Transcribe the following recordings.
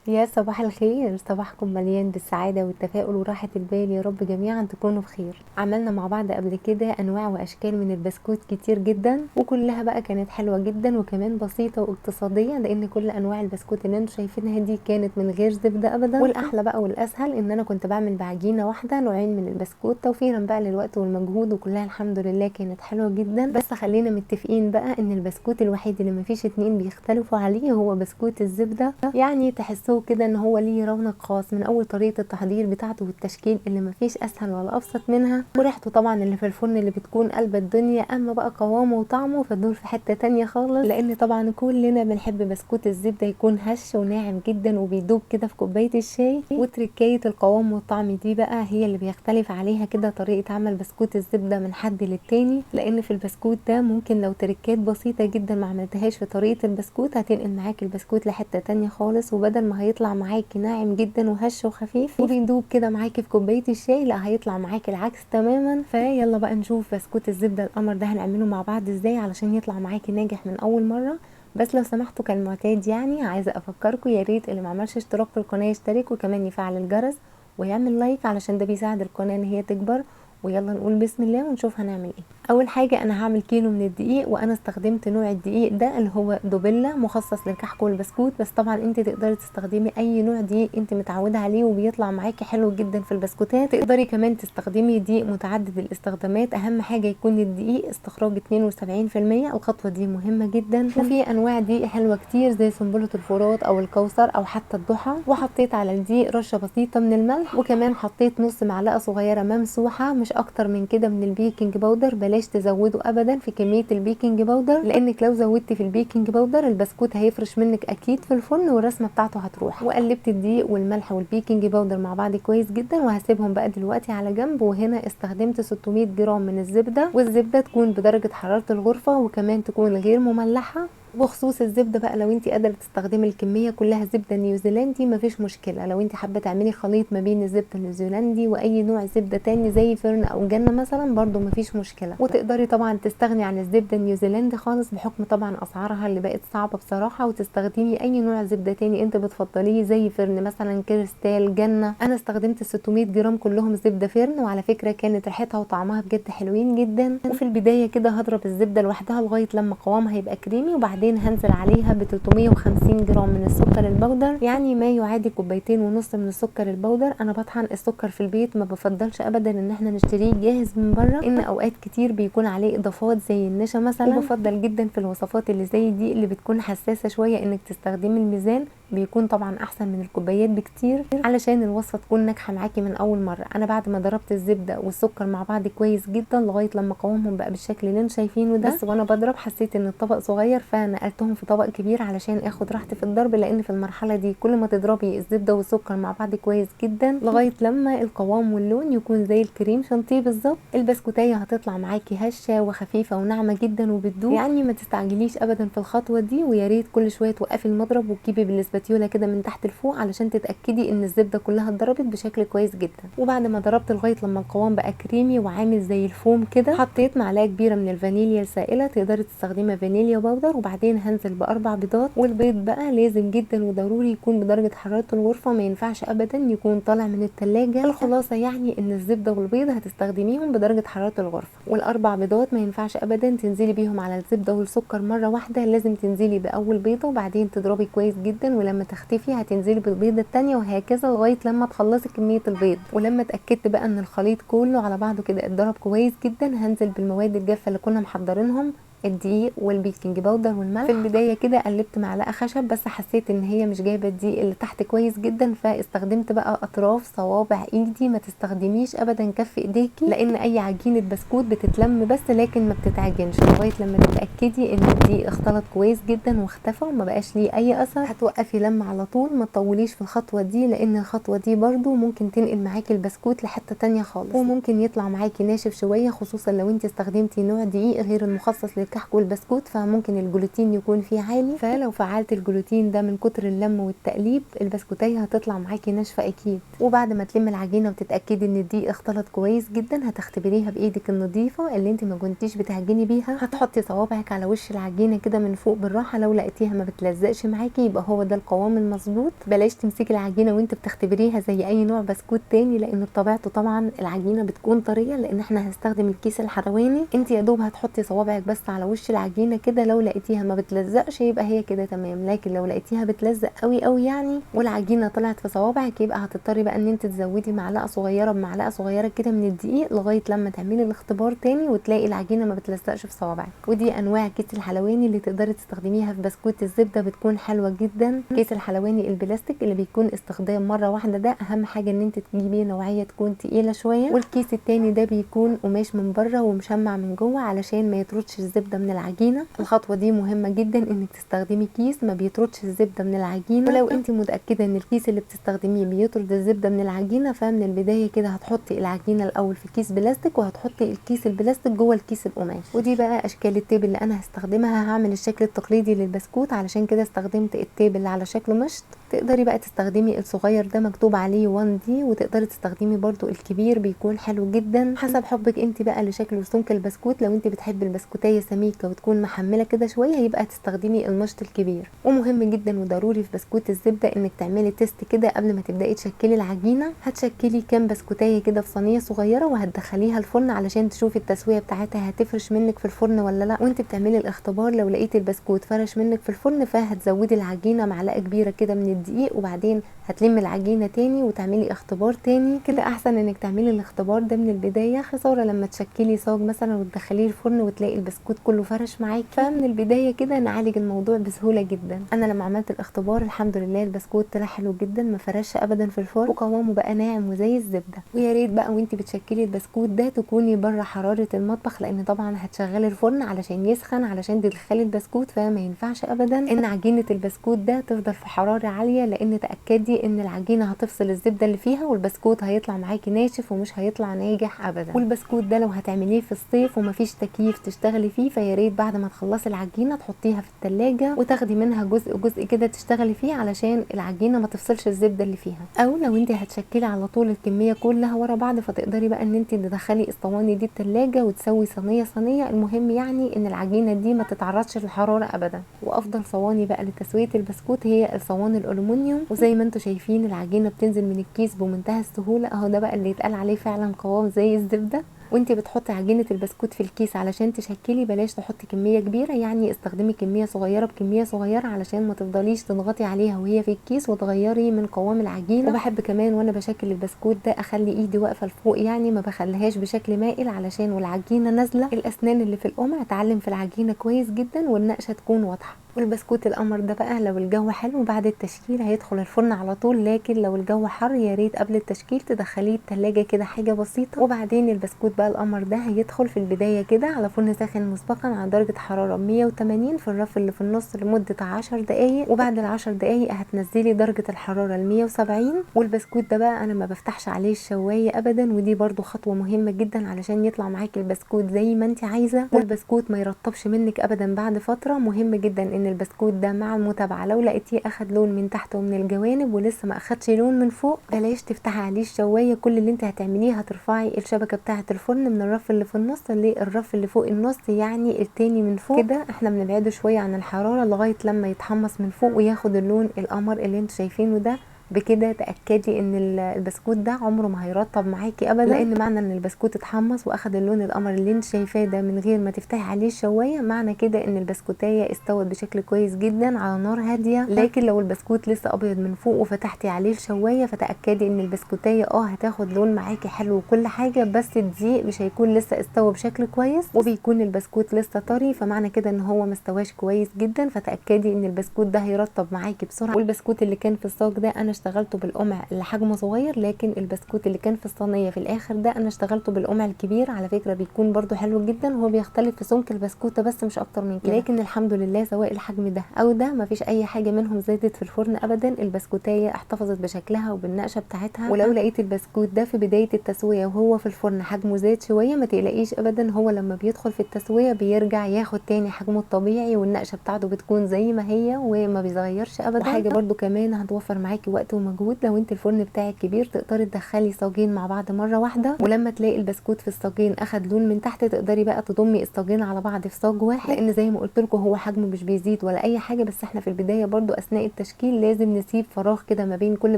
يا صباح الخير، صباحكم مليان بالسعادة والتفاؤل وراحة البال، يا رب جميعا تكونوا بخير. عملنا مع بعض قبل كده انواع واشكال من البسكوت كتير جدا، وكلها بقى كانت حلوة جدا وكمان بسيطة واقتصادية، لان كل انواع البسكوت اللي انتوا شايفينها دي كانت من غير زبدة ابدا. والاحلى بقى والاسهل ان انا كنت بعمل بعجينة واحدة نوعين من البسكوت، توفيرا بقى للوقت والمجهود، وكلها الحمد لله كانت حلوة جدا. بس خلينا متفقين بقى ان البسكوت الوحيد اللي مفيش اتنين بيختلفوا عليه هو بسكوت الزبدة. يعني تحسوه كده ان هو ليه رونق خاص من اول طريقة التحضير بتاعته والتشكيل اللي مفيش اسهل ولا ابسط منها، وريحته طبعا اللي في الفرن اللي بتكون قلب الدنيا. اما بقى قوامه وطعمه فدول في حتة تانية خالص، لان طبعا كلنا بنحب بسكوت الزبدة يكون هش وناعم جدا وبيدوب كده في كوباية الشاي. وتركية القوام والطعم دي بقى هي اللي بيختلف عليها كده طريقة عمل بسكوت الزبدة من حد للتاني، لان في البسكوت ده ممكن لو تركات بسيطة جدا ما عملتهاش في طريقة البسكوت هتنقل معاك البسكوت لحتة تانية خالص، وبدل ما هيطلع معاكي ناعم جدا وهش وخفيف وبيندوب كده معاكي في كوباية الشاي، لا هيطلع معاكي العكس تماما. فيلا بقى نشوف بسكوت الزبدة القمر ده هنعمله مع بعض ازاي علشان يطلع معاكي ناجح من اول مرة. بس لو سمحتوا كالمعتاد يعني عايزة افكركم يا ريت اللي معملش اشتراك في القناة يشترك وكمان يفعل الجرس ويعمل لايك علشان ده بيساعد القناة ان هي تكبر. ويلا نقول بسم الله ونشوف هنعمل ايه. اول حاجة انا هعمل كيلو من الدقيق، وانا استخدمت نوع الدقيق ده اللي هو دوبيلا مخصص للكحك والبسكوت، بس طبعا انت تقدري تستخدمي اي نوع دقيق انت متعودة عليه وبيطلع معاكي حلو جدا في البسكوتات. تقدري كمان تستخدمي دقيق متعدد الاستخدامات، اهم حاجة يكون الدقيق استخراج 72%، الخطوة دي مهمة جدا. وفي انواع دقيق حلوة كتير زي سنبلة الفرات او الكوثر او حتى الضحى. وحطيت على الدقيق رشة بسيطة من الملح، وكمان حطيت نص معلقة صغيرة ممسوحة، مش اكتر من كده، من البيكنج باودر. بلاش تزودوا ابدا في كمية البيكنج باودر، لانك لو زودتي في البيكنج باودر البسكوت هيفرش منك اكيد في الفرن والرسمة بتاعته هتروح. وقلبت الدقيق والملح والبيكنج باودر مع بعض كويس جدا، وهسيبهم بقى دلوقتي على جنب. وهنا استخدمت 600 جرام من الزبدة، والزبدة تكون بدرجة حرارة الغرفة وكمان تكون غير مملحة. بخصوص الزبده بقى، لو انت قادره تستخدمي الكميه كلها زبده نيوزيلندي مفيش مشكله. لو انت حابه تعملي خليط ما بين الزبده النيوزيلندي واي نوع زبده تاني زي فرن او جنه مثلا برضو مفيش مشكله. وتقدري طبعا تستغني عن الزبده النيوزيلندي خالص بحكم طبعا اسعارها اللي بقت صعبه بصراحه، وتستخدمي اي نوع زبده تاني انت بتفضليه زي فرن مثلا، كريستال، جنه. انا استخدمت 600 جرام كلهم زبده فرن، وعلى فكره كانت ريحتها وطعمها بجد حلوين جدا. وفي البدايه كده هضرب الزبده لوحدها لغايه لما قوامها يبقى كريمي، وبعدين هنزل عليها ب 350 جرام من السكر البودر، يعني ما يعادل كوبايتين ونص من السكر البودر. انا بطحن السكر في البيت، ما بفضلش ابدا ان احنا نشتريه جاهز من بره، ان اوقات كتير بيكون عليه اضافات زي النشا مثلا. وبفضل جدا في الوصفات اللي زي دي اللي بتكون حساسه شويه انك تستخدمي الميزان، بيكون طبعا احسن من الكوبايات بكتير علشان الوصفه تكون ناجحه معاكي من اول مره. انا بعد ما ضربت الزبده والسكر مع بعض كويس جدا لغايه لما قوامهم بقى بالشكل اللي انتم شايفينه ده، بس وانا بضرب حسيت ان الطبق صغير فنقلتهم في طبق كبير علشان اخد راحتي في الضرب، لان في المرحله دي كل ما تضربي الزبده والسكر مع بعض كويس جدا لغايه لما القوام واللون يكون زي الكريم شانتيه بالظبط، البسكوتيه هتطلع معاكي هشه وخفيفه وناعمه جدا وبتدوب. يعني ما تستعجليش ابدا في الخطوه دي، ويا ريت كل شويه توقفي المضرب وتجيبي بالاسباتيولا كده من تحت لفوق علشان تتاكدي ان الزبده كلها اتضربت بشكل كويس جدا. وبعد ما ضربت لغايه لما القوام بقى كريمي وعامل زي الفوم كده، حطيت معلقه كبيره من الفانيليا السائله، تقدري تستخدمي فانيليا باودر. وبعدين هنزل باربع بيضات، والبيض بقى لازم جدا وضروري يكون بدرجه حراره الغرفه، ما ينفعش ابدا يكون طالع من التلاجة. الخلاصه يعني ان الزبده والبيض هتستخدميهم بدرجه حراره الغرفه، والاربع بيضات ما ينفعش ابدا تنزلي بيهم على الزبده والسكر مره واحده، لازم تنزلي باول بيضه وبعدين تضربي كويس جدا، ولما تختفي هتنزلي بالبيضه الثانيه وهكذا لغايه لما تخلصي كميه البيض. ولما اتاكدت بقى ان الخليط كله على بعضه كده اتضرب كويس جدا، هنزل بالمواد الجافه اللي كنا محضرينهم، الدقيق والبيكنج باودر والملح. في البدايه كده قلبت معلقه خشب، بس حسيت ان هي مش جايبه الدقيق اللي تحت كويس جدا، فاستخدمت بقى اطراف صوابع ايدي. ما تستخدميش ابدا كف ايديكي، لان اي عجينه بسكوت بتتلم بس لكن ما بتتعجنش لغايه لما تتاكدي ان الدقيق اختلط كويس جدا واختفى وما بقاش ليه اي اثر. هتوقفي لما على طول، ما تطوليش في الخطوه دي، لان الخطوه دي برضو ممكن تنقل معاكي البسكوت لحته تانية خالص، وممكن يطلع معاكي ناشف شويه، خصوصا لو انت استخدمتي نوع دقيق غير المخصص الكحك والبسكوت فممكن الجلوتين يكون فيه عالي، فلو فعلت الجلوتين ده من كتر اللم والتقليب البسكوتيه هتطلع معاكي ناشفه اكيد. وبعد ما تلم العجينه وتتاكدي ان الدقيق اختلط كويس جدا هتختبريها بايدك النظيفه اللي انت ما كنتيش بتعجني بيها. هتحطي صوابعك على وش العجينه كده من فوق بالراحه، لو لقيتيها ما بتلزقش معاكي يبقى هو ده القوام المظبوط. بلاش تمسكي العجينه وانت بتختبريها زي اي نوع بسكوت تاني، لان بطبيعته طبعا العجينه بتكون طريه لان احنا هنستخدم الكيس الحلواني. انت يا دوب هتحطي صوابعك بس على وش العجينه كده، لو لقيتيها ما بتلزقش يبقى هي كده تمام، لكن لو لقيتيها بتلزق قوي قوي يعني والعجينه طلعت في صوابعك يبقى هتضطري بقى ان انت تزودي معلقه صغيره بمعلقه صغيره كده من الدقيق لغايه لما تعملي الاختبار تاني وتلاقي العجينه ما بتلزقش في صوابعك. ودي انواع كيس الحلواني اللي تقدري تستخدميها في بسكوت الزبده بتكون حلوه جدا. كيس الحلواني البلاستيك اللي بيكون استخدام مره واحده ده اهم حاجه ان انت تجيبيه نوعيه تكون تقيله شويه، والكيس التاني ده بيكون قماش من بره ومشمع من جوه علشان ما يطردش الزبده من العجينه. الخطوه دي مهمه جدا انك تستخدمي كيس ما بيطردش الزبده من العجينه، ولو انت متاكده ان الكيس اللي بتستخدميه بيطرد الزبده من العجينه فمن البدايه كده هتحطي العجينه الاول في كيس بلاستيك وهتحطي الكيس البلاستيك جوه الكيس القماش. ودي بقى اشكال التيب اللي انا هستخدمها. هعمل الشكل التقليدي للبسكوت علشان كده استخدمت التيب اللي على شكل مشط. تقدري بقى تستخدمي الصغير ده مكتوب عليه 1 دي، وتقدري تستخدمي برضو الكبير بيكون حلو جدا حسب حبك انت بقى لشكل وسمك البسكوت. لو انت بتحبي البسكوتيه سميكه وتكون محمله كده شويه يبقى تستخدمي المشط الكبير. ومهم جدا وضروري في بسكوت الزبده انك تعملي تيست كده قبل ما تبداي تشكلي العجينه. هتشكلي كام بسكوتيه كده في صينيه صغيره وهتدخليها الفرن علشان تشوفي التسويه بتاعتها هتفرش منك في الفرن ولا لا. وانت بتعملي الاختبار لو لقيتي البسكوت فرش منك في الفرن فهتزودي العجينه معلقه كبيره كده من الدقيق، وبعدين هتلمي العجينه تاني وتعملي اختبار تاني. كده احسن انك تعملي الاختبار ده من البدايه، خساره لما تشكلي صاج مثلا وتدخليه الفرن وتلاقي البسكوت كله فرش معاكي. فمن البدايه كده نعالج الموضوع بسهوله جدا. انا لما عملت الاختبار الحمد لله البسكوت طلع حلو جدا، ما فرش ابدا في الفرن وقوامه بقى ناعم وزي الزبده. ويا ريت بقى وانت بتشكلي البسكوت ده تكوني بره حراره المطبخ، لان طبعا هتشغلي الفرن علشان يسخن علشان تدخلي البسكوت، فما ينفعش ابدا ان عجينه البسكوت ده تفضل في حراره عاليه، لان تاكدي ان العجينه هتفصل الزبده اللي فيها والبسكوت هيطلع معاكي ناشف ومش هيطلع ناجح ابدا. والبسكوت ده لو هتعمليه في الصيف ومفيش تكييف تشتغلي فيه فيا ريت بعد ما تخلصي العجينه تحطيها في التلاجة وتاخدي منها جزء جزء كده تشتغلي فيه علشان العجينه ما تفصلش الزبده اللي فيها. او لو انت هتشكلي على طول الكميه كلها ورا بعض فتقدري بقى ان انت تدخلي الصواني دي التلاجة وتسوي صينيه صينيه. المهم يعني ان العجينه دي ما تتعرضش للحراره ابدا. وافضل صواني بقى لتسويه البسكوت هي الصواني الالومنيوم، وزي ما انتم شايفين العجينه بتنزل من الكيس بمنتهى السهوله اهو. ده بقى اللي يتقال عليه فعلا قوام زي الزبده. وانت بتحطي عجينه البسكوت في الكيس علشان تشكلي بلاش تحطي كميه كبيره، يعني استخدمي كميه صغيره بكميه صغيره علشان ما تفضليش تضغطي عليها وهي في الكيس وتغيري من قوام العجينه. وبحب كمان وانا بشكل البسكوت ده اخلي ايدي واقفه لفوق، يعني ما بخليهاش بشكل مائل علشان والعجينه نازله الاسنان اللي في القمع تعلم في العجينه كويس جدا والنقشه تكون واضحه. والبسكوت القمر ده بقى لو الجو حلو بعد التشكيل هيدخل الفرن على طول، لكن لو الجو حر يا ريت قبل التشكيل تدخليه التلاجة كده حاجه بسيطه. وبعدين البسكوت بقى القمر ده هيدخل في البدايه كده على فرن ساخن مسبقا على درجه حراره 180 في الرف اللي في النص لمده 10 دقائق، وبعد ال10 دقائق هتنزلي درجه الحراره ل 170. والبسكوت ده بقى انا ما بفتحش عليه الشوايه ابدا، ودي برده خطوه مهمه جدا علشان يطلع معاكي البسكوت زي ما انت عايزه، والبسكوت ما يرطبش منك ابدا بعد فتره. مهم جدا ان البسكوت ده مع المتابعه لو لقيتيه اخد لون من تحت ومن الجوانب ولسه ما اخدش لون من فوق بلاش تفتحي عليه الشوايه. كل اللي انت هتعمليه هترفعي الشبكه بتاعه الفرن من الرف اللي في النص للرف اللي فوق النص، يعني التاني من فوق كده. احنا بنبعده شويه عن الحراره لغايه لما يتحمص من فوق وياخد اللون القمر اللي انتوا شايفينه ده. بكده تاكدي ان البسكوت ده عمره ما هيرطب معاكي ابدا، لان معنى ان البسكوت اتحمص واخد اللون القمر اللي انت شايفاه ده من غير ما تفتحي عليه الشوايه معنى كده ان البسكوتيه استوت بشكل كويس جدا على نار هاديه. لكن لو البسكوت لسه ابيض من فوق وفتحتي عليه الشوايه فتاكدي ان البسكوتيه هتاخد لون معاكي حلو وكل حاجه، بس الدقيق مش هيكون لسه استوى بشكل كويس وبيكون البسكوت لسه طري، فمعنى كده ان هو مستواش كويس جدا. فتاكدي ان البسكوت ده هيرطب معاكي بسرعه. والبسكوت اللي كان في الصاج ده انا اشتغلته بالقمع اللي حجمه صغير، لكن البسكوت اللي كان في الصينيه في الاخر ده انا اشتغلته بالقمع الكبير. على فكره بيكون برده حلو جدا، هو بيختلف في سمك البسكوته بس مش اكتر من كده، لكن الحمد لله سواء الحجم ده او ده مفيش اي حاجه منهم زادت في الفرن ابدا. البسكوتيه احتفظت بشكلها وبالنقشه بتاعتها. ولو لقيت البسكوت ده في بدايه التسويه وهو في الفرن حجمه زاد شويه، ما تقلقيش ابدا، هو لما بيدخل في التسويه بيرجع ياخد تاني حجمه الطبيعي، والنقشه بتاعته بتكون زي ما هي وما بيتغيرش ابدا. وحاجه برده كمان هتوفر معاكي وقت ومجهود، لو انت الفرن بتاعك كبير تقدري تدخلي صاجين مع بعض مره واحده، ولما تلاقي البسكوت في الصاجين اخد لون من تحت تقدري بقى تضمي الصاجين على بعض في صاج واحد، لان زي ما قلت لكم هو حجمه مش بيزيد ولا اي حاجه، بس احنا في البدايه برده اثناء التشكيل لازم نسيب فراغ كده ما بين كل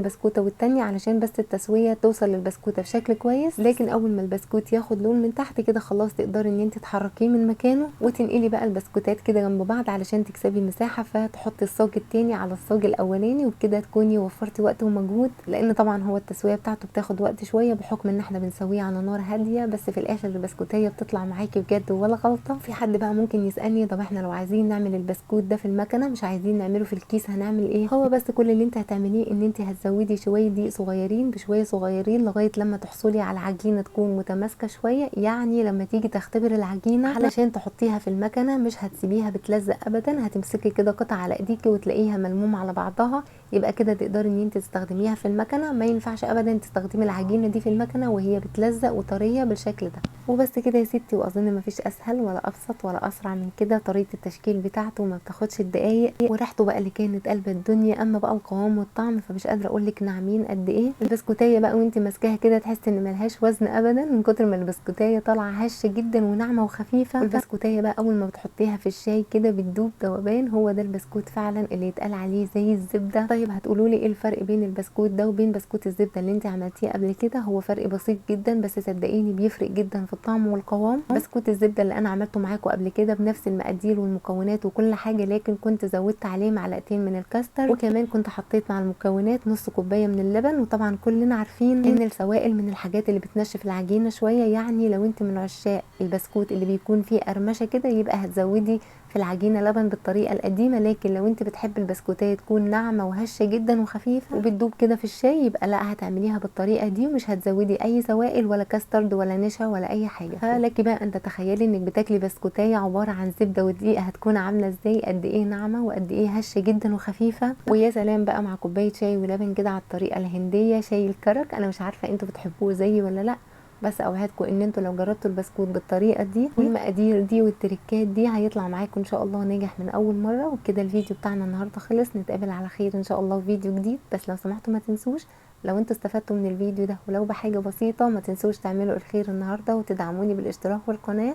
بسكوته والتانيه علشان بس التسويه توصل للبسكوته بشكل كويس. لكن اول ما البسكوت ياخد لون من تحت كده خلاص تقدري ان انت تحركيه من مكانه وتنقلي بقى البسكوتات كده جنب بعض علشان تكسبي مساحه، فتحطي الصاج التاني على الصاج الاولاني، وبكده تكوني وفرتي وقت ومجهود، لان طبعا هو التسويه بتاعته بتاخد وقت شويه بحكم ان احنا بنسويه على نار هاديه، بس في الاخر البسكوتيه بتطلع معاكي بجد ولا غلطه. في حد بقى ممكن يسالني طب احنا لو عايزين نعمل البسكوت ده في المكنه مش عايزين نعمله في الكيس هنعمل ايه؟ هو بس كل اللي انت هتعمليه ان انت هتزودي شويه دقيق صغيرين بشويه صغيرين لغايه لما تحصلي على عجينه تكون متماسكه شويه، يعني لما تيجي تختبر العجينه علشان تحطيها في المكنه مش هتسيبيها بتلزق ابدا، هتمسكي كده قطعه على ايديكي وتلاقيها ملمومه على بعضها، يبقى كده تقدري ان انت تستخدميها في المكنه. ما ينفعش ابدا تستخدمي العجينه دي في المكنه وهي بتلزق وطريه بالشكل ده. وبس كده يا ستي، واظن مفيش اسهل ولا ابسط ولا اسرع من كده. طريقه التشكيل بتاعته ما بتاخدش الدقايق، وريحته بقى اللي كانت قلب الدنيا، اما بقى القوام والطعم فمش قادره اقول لك ناعمين قد ايه. البسكوتيه بقى وانت ماسكاها كده تحسي ان ملهاش وزن ابدا من كتر ما البسكوتيه طالعه هشه جدا وناعمه وخفيفه. والبسكوتيه بقى اول ما بتحطيها في الشاي كده بتدوب ذوبان، هو ده البسكوت فعلا اللي يتقال عليه زي الزبده. طيب هتقولوا لي ايه الفرق بين البسكوت ده وبين بسكوت الزبده اللي انت عملتيه قبل كده؟ هو فرق بسيط جدا بس صدقيني بيفرق جدا في الطعم والقوام. بسكوت الزبده اللي انا عملته معاكم قبل كده بنفس المقادير والمكونات وكل حاجه، لكن كنت زودت عليه معلقتين من الكاستر، وكمان كنت حطيت مع المكونات نص كوبايه من اللبن. وطبعا كلنا عارفين ان السوائل من الحاجات اللي بتنشف العجينه شويه، يعني لو انت من عشاق البسكوت اللي بيكون فيه قرمشه كده يبقى هتزودي في العجينه لبن بالطريقه القديمه، لكن لو انت بتحب البسكوتيه تكون ناعمه وهشه جدا وخفيفه وبتدوب كده في الشاي يبقى لا، هتعمليها بالطريقه دي ومش هتزودي اي سوائل ولا كاسترد ولا نشا ولا اي حاجه. فلك بقى انت تخيلي انك بتاكلي بسكوتيه عباره عن زبده ودقيق هتكون عامله ازاي، قد ايه ناعمه وقد ايه هشه جدا وخفيفه. ويا سلام بقى مع كوبايه شاي ولبن كده على الطريقه الهنديه، شاي الكرك. انا مش عارفه انتوا بتحبوه زيي ولا لا، بس اوعدكم ان انتوا لو جربتوا البسكوت بالطريقه دي والمقادير دي والتريكات دي هيطلع معاكم ان شاء الله ناجح من اول مره. وبكده الفيديو بتاعنا النهارده خلص، نتقابل على خير ان شاء الله في فيديو جديد. بس لو سمحتوا ما تنسوش لو انتوا استفدتوا من الفيديو ده ولو بحاجه بسيطه ما تنسوش تعملوا الخير النهارده وتدعموني بالاشتراك في القناه.